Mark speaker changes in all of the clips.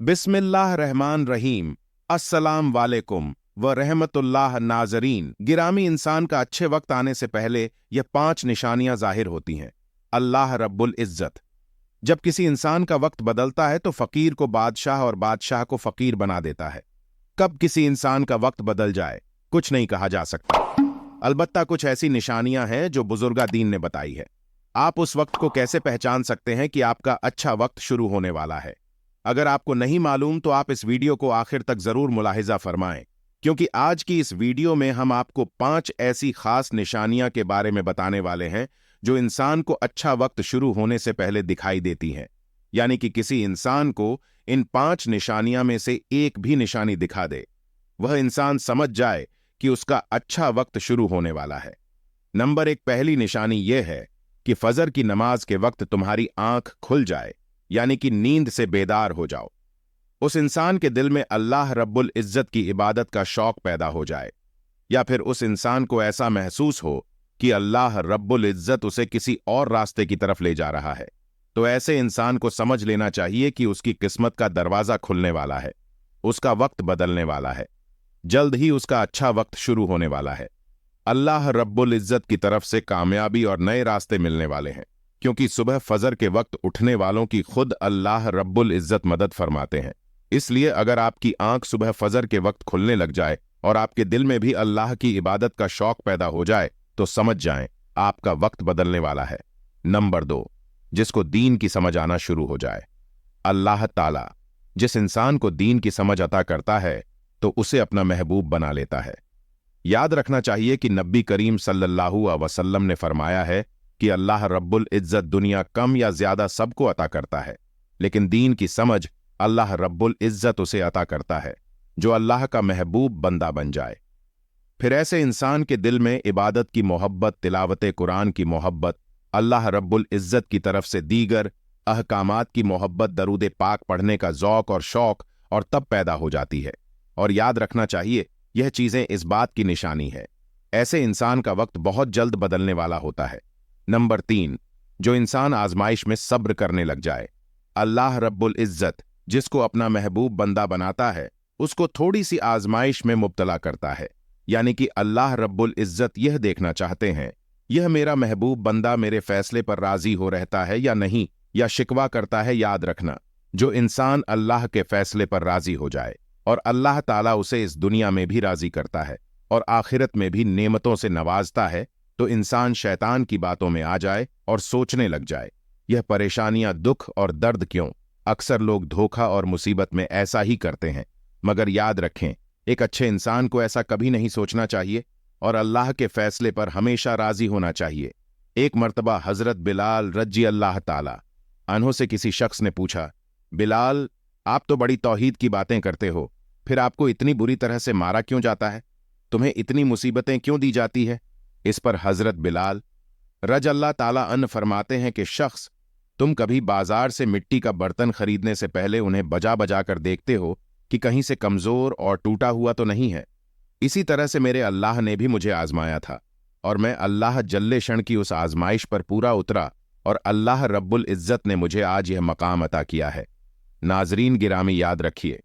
Speaker 1: बिस्मिल्लाह रहमान रहीम। अस्सलाम वालेकुम व रहमतुल्लाह नाजरीन। गिरामी इंसान का अच्छे वक्त आने से पहले यह 5 निशानियां जाहिर होती हैं। अल्लाह रब्बुल इज्जत। जब किसी इंसान का वक्त बदलता है तो फकीर को बादशाह और बादशाह को फकीर बना देता है। कब किसी इंसान का वक्त बदल जाए कुछ नहीं कहा जा सकता। अलबत्ता कुछ ऐसी निशानियां हैं जो बुजुर्गा दीन ने बताई है। आप उस वक्त को कैसे पहचान सकते हैं कि आपका अच्छा वक्त शुरू होने वाला है? अगर आपको नहीं मालूम तो आप इस वीडियो को आखिर तक जरूर मुलाहिजा फरमाएं, क्योंकि आज की इस वीडियो में हम आपको 5 ऐसी खास निशानियां के बारे में बताने वाले हैं जो इंसान को अच्छा वक्त शुरू होने से पहले दिखाई देती हैं। यानी कि किसी इंसान को इन 5 निशानियां में से एक भी निशानी दिखा दे, वह इंसान समझ जाए कि उसका अच्छा वक्त शुरू होने वाला है। नंबर 1 पहली निशानी यह है कि फजर की नमाज के वक्त तुम्हारी आंख खुल जाए, यानी कि नींद से बेदार हो जाओ। उस इंसान के दिल में अल्लाह रब्बुल इज्जत की इबादत का शौक पैदा हो जाए, या फिर उस इंसान को ऐसा महसूस हो कि अल्लाह रब्बुल इज्जत उसे किसी और रास्ते की तरफ ले जा रहा है। तो ऐसे इंसान को समझ लेना चाहिए कि उसकी किस्मत का दरवाजा खुलने वाला है, उसका वक्त बदलने वाला है, जल्द ही उसका अच्छा वक्त शुरू होने वाला है। अल्लाह रब्बुल इज्जत की तरफ से कामयाबी और नए रास्ते मिलने वाले हैं, क्योंकि सुबह फजर के वक्त उठने वालों की खुद अल्लाह रब्बुल इज्जत मदद फरमाते हैं। इसलिए अगर आपकी आंख सुबह फजर के वक्त खुलने लग जाए और आपके दिल में भी अल्लाह की इबादत का शौक पैदा हो जाए तो समझ जाएं आपका वक्त बदलने वाला है। नंबर 2, जिसको दीन की समझ आना शुरू हो जाए। अल्लाह ताला जिस इंसान को दीन की समझ अता करता है तो उसे अपना महबूब बना लेता है। याद रखना चाहिए कि नबी करीम सल्लल्लाहु अलैहि वसल्लम ने फरमाया है कि अल्लाह रब्बुल इज्जत दुनिया कम या ज्यादा सबको अता करता है, लेकिन दीन की समझ अल्लाह रब्बुल इज्जत उसे अता करता है जो अल्लाह का महबूब बंदा बन जाए। फिर ऐसे इंसान के दिल में इबादत की मोहब्बत, तिलावत कुरान की मोहब्बत, अल्लाह रब्बुल इज्जत की तरफ से दीगर अहकामात की मोहब्बत, दरूद पाक पढ़ने का ज़ौक और शौक और तब पैदा हो जाती है। और याद रखना चाहिए यह चीजें इस बात की निशानी है, ऐसे इंसान का वक्त बहुत जल्द बदलने वाला होता है। नंबर 3, जो इंसान आजमाइश में सब्र करने लग जाए। अल्लाह रब्बुल इज्जत जिसको अपना महबूब बंदा बनाता है उसको थोड़ी सी आजमाइश में मुब्तला करता है। यानी कि अल्लाह रब्बुल इज्जत यह देखना चाहते हैं यह मेरा महबूब बंदा मेरे फैसले पर राजी हो रहता है या नहीं, या शिकवा करता है। याद रखना, जो इंसान अल्लाह के फैसले पर राजी हो जाए और अल्लाह ताला उसे इस दुनिया में भी राजी करता है और आखिरत में भी नेमतों से नवाजता है, तो इंसान शैतान की बातों में आ जाए और सोचने लग जाए यह परेशानियां, दुख और दर्द क्यों। अक्सर लोग धोखा और मुसीबत में ऐसा ही करते हैं, मगर याद रखें एक अच्छे इंसान को ऐसा कभी नहीं सोचना चाहिए और अल्लाह के फैसले पर हमेशा राजी होना चाहिए। एक मर्तबा हजरत बिलाल रजी अल्लाह ताला अन्हो से किसी शख्स ने पूछा, बिलाल आप तो बड़ी तौहीद की बातें करते हो, फिर आपको इतनी बुरी तरह से मारा क्यों जाता है? तुम्हें इतनी मुसीबतें क्यों दी जाती है? इस पर हजरत बिलाल रज अल्लाह ताला अन फरमाते हैं कि शख्स, तुम कभी बाजार से मिट्टी का बर्तन खरीदने से पहले उन्हें बजा बजा कर देखते हो कि कहीं से कमजोर और टूटा हुआ तो नहीं है? इसी तरह से मेरे अल्लाह ने भी मुझे आजमाया था और मैं अल्लाह जल्ले शण की उस आजमाइश पर पूरा उतरा और अल्लाह रब्बुल इज्जत ने मुझे आज यह मकाम अता किया है। नाजरीन गिरामी, याद रखिए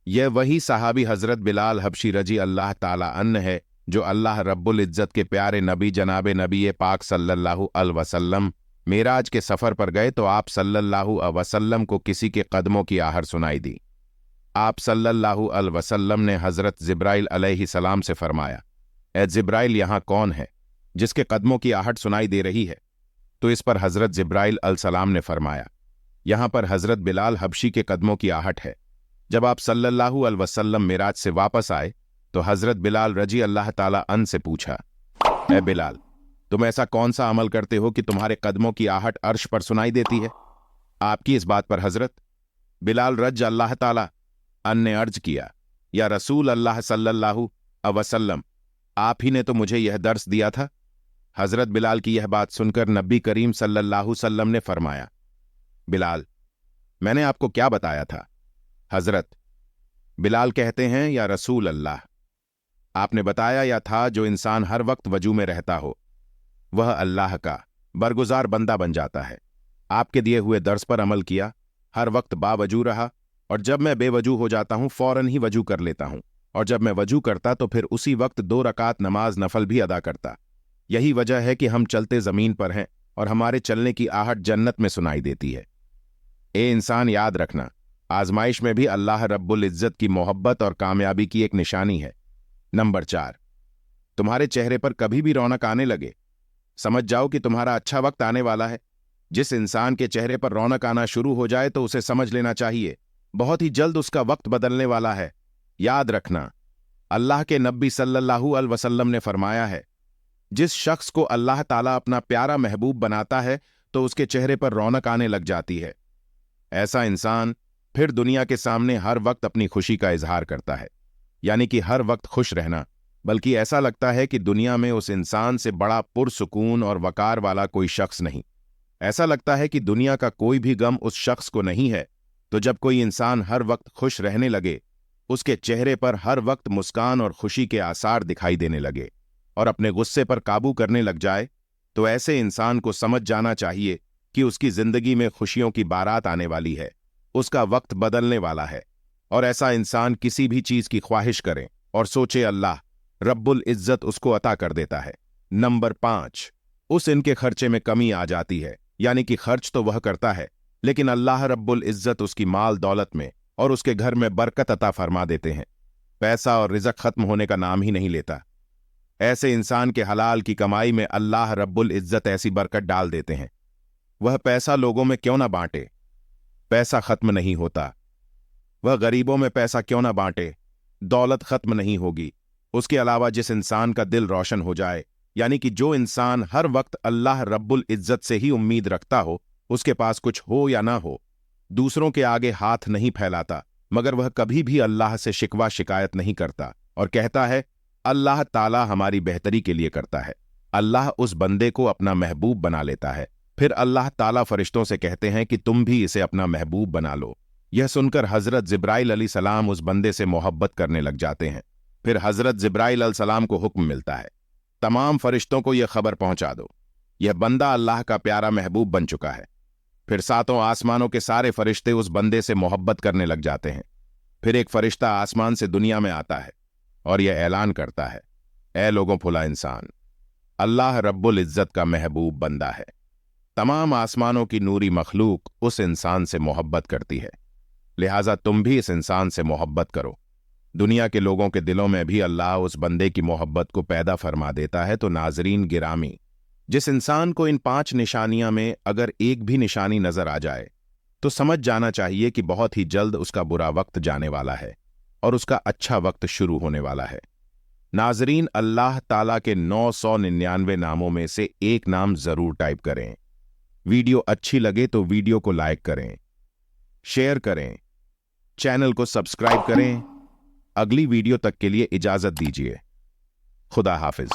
Speaker 1: यह वही सहाबी हजरत बिलाल हबशी रजी अल्लाह ताला अन्न है जो अल्लाह रब्बुल इज्जत के प्यारे नबी जनाब नबी पाक सल्लल्लाहु अलैहि वसल्लम मेराज के सफर पर गए तो आप सल्लल्लाहु अलैहि वसल्लम को किसी के कदमों की आहट सुनाई दी। आप सल्लल्लाहु अलैहि वसल्लम ने हजरत जिब्राइल अलैहि सलाम से फरमाया, ए जिब्राइल यहाँ कौन है जिसके कदमों की आहट सुनाई दे रही है? तो इस पर हजरत जिब्राइल अलसलाम ने फरमाया, यहाँ पर हजरत बिलाल हबशी के कदमों की आहट है। जब आप सल्लल्लाहु अलैहि वसल्लम मेराज से वापस आए तो हजरत बिलाल रजी अल्लाह ताला अन से पूछा, ए बिलाल तुम ऐसा कौन सा अमल करते हो कि तुम्हारे कदमों की आहट अर्श पर सुनाई देती है? आपकी इस बात पर हजरत बिलाल रज अल्लाह ताला अन ने अर्ज किया, या रसूल अल्लाह सल्लल्लाहु अलैहि वसल्लम आप ही ने तो मुझे यह दर्स दिया था। हजरत बिलाल की यह बात सुनकर नबी करीम सल्लल्लाहु अलैहि वसल्लम ने फरमाया, बिलाल मैंने आपको क्या बताया था? हजरत बिलाल कहते हैं, या रसूल अल्लाह आपने बताया या था जो इंसान हर वक्त वजू में रहता हो वह अल्लाह का बरगुजार बंदा बन जाता है। आपके दिए हुए दर्स पर अमल किया, हर वक्त बावजू रहा और जब मैं बेवजू हो जाता हूं फौरन ही वजू कर लेता हूं, और जब मैं वजू करता तो फिर उसी वक्त 2 रकात नमाज नफल भी अदा करता। यही वजह है कि हम चलते जमीन पर हैं और हमारे चलने की आहट जन्नत में सुनाई देती है। ए इंसान, याद रखना, आजमाइश में भी अल्लाह रब्बुल इज्जत की मोहब्बत और कामयाबी की एक निशानी है। नंबर 4, तुम्हारे चेहरे पर कभी भी रौनक आने लगे, समझ जाओ कि तुम्हारा अच्छा वक्त आने वाला है। जिस इंसान के चेहरे पर रौनक आना शुरू हो जाए तो उसे समझ लेना चाहिए बहुत ही जल्द उसका वक्त बदलने वाला है। याद रखना, अल्लाह के नबी सल्लल्लाहु अलैहि वसल्लम ने फरमाया है, जिस शख्स को अल्लाह ताला अपना प्यारा महबूब बनाता है तो उसके चेहरे पर रौनक आने लग जाती है। ऐसा इंसान फिर दुनिया के सामने हर वक्त अपनी खुशी का इजहार करता है, यानी कि हर वक्त खुश रहना, बल्कि ऐसा लगता है कि दुनिया में उस इंसान से बड़ा पुरसुकून और वकार वाला कोई शख्स नहीं। ऐसा लगता है कि दुनिया का कोई भी गम उस शख्स को नहीं है। तो जब कोई इंसान हर वक्त खुश रहने लगे, उसके चेहरे पर हर वक्त मुस्कान और खुशी के आसार दिखाई देने लगे और अपने गुस्से पर काबू करने लग जाए, तो ऐसे इंसान को समझ जाना चाहिए कि उसकी जिंदगी में खुशियों की बारात आने वाली है, उसका वक्त बदलने वाला है। और ऐसा इंसान किसी भी चीज की ख्वाहिश करे और सोचे, अल्लाह रब्बुल इज्जत उसको अता कर देता है। नंबर 5, उस इनके खर्चे में कमी आ जाती है, यानी कि खर्च तो वह करता है लेकिन अल्लाह रब्बुल इज्जत उसकी माल दौलत में और उसके घर में बरकत अता फरमा देते हैं। पैसा और रिज़्क खत्म होने का नाम ही नहीं लेता। ऐसे इंसान के हलाल की कमाई में अल्लाह रब्बुल इज्जत ऐसी बरकत डाल देते हैं, वह पैसा लोगों में क्यों ना बांटे, पैसा खत्म नहीं होता। वह गरीबों में पैसा क्यों ना बांटे, दौलत खत्म नहीं होगी। उसके अलावा जिस इंसान का दिल रोशन हो जाए, यानी कि जो इंसान हर वक्त अल्लाह रब्बुल इज्जत से ही उम्मीद रखता हो, उसके पास कुछ हो या ना हो, दूसरों के आगे हाथ नहीं फैलाता, मगर वह कभी भी अल्लाह से शिकवा शिकायत नहीं करता और कहता है, अल्लाह ताला हमारी बेहतरी के लिए करता है। अल्लाह उस बंदे को अपना महबूब बना लेता है। फिर अल्लाह ताला फरिश्तों से कहते हैं कि तुम भी इसे अपना महबूब बना लो। यह सुनकर हजरत जिब्राइल अलैहिस्सलाम उस बंदे से मोहब्बत करने लग जाते हैं। फिर हजरत जिब्राइल अलैहिस्सलाम को हुक्म मिलता है, तमाम फरिश्तों को यह खबर पहुंचा दो, यह बंदा अल्लाह का प्यारा महबूब बन चुका है। फिर 7 आसमानों के सारे फरिश्ते उस बंदे से मोहब्बत करने लग जाते हैं। फिर एक फरिश्ता आसमान से दुनिया में आता है और यह ऐलान करता है, ऐ लोगों फुला इंसान, अल्लाह रब्बुल इज्जत का महबूब बंदा है। तमाम आसमानों की नूरी मखलूक उस इंसान से मोहब्बत करती है, लिहाजा तुम भी इस इंसान से मोहब्बत करो। दुनिया के लोगों के दिलों में भी अल्लाह उस बंदे की मोहब्बत को पैदा फरमा देता है। तो नाजरीन गिरामी, जिस इंसान को इन 5 निशानियां में अगर एक भी निशानी नजर आ जाए तो समझ जाना चाहिए कि बहुत ही जल्द उसका बुरा वक्त जाने वाला है और उसका अच्छा वक्त शुरू होने वाला है। नाजरीन, अल्लाह ताला के 999 नामों में से एक नाम जरूर टाइप करें। वीडियो अच्छी लगे तो वीडियो को लाइक करें, शेयर करें, चैनल को सब्सक्राइब करें। अगली वीडियो तक के लिए इजाजत दीजिए। खुदा हाफिज।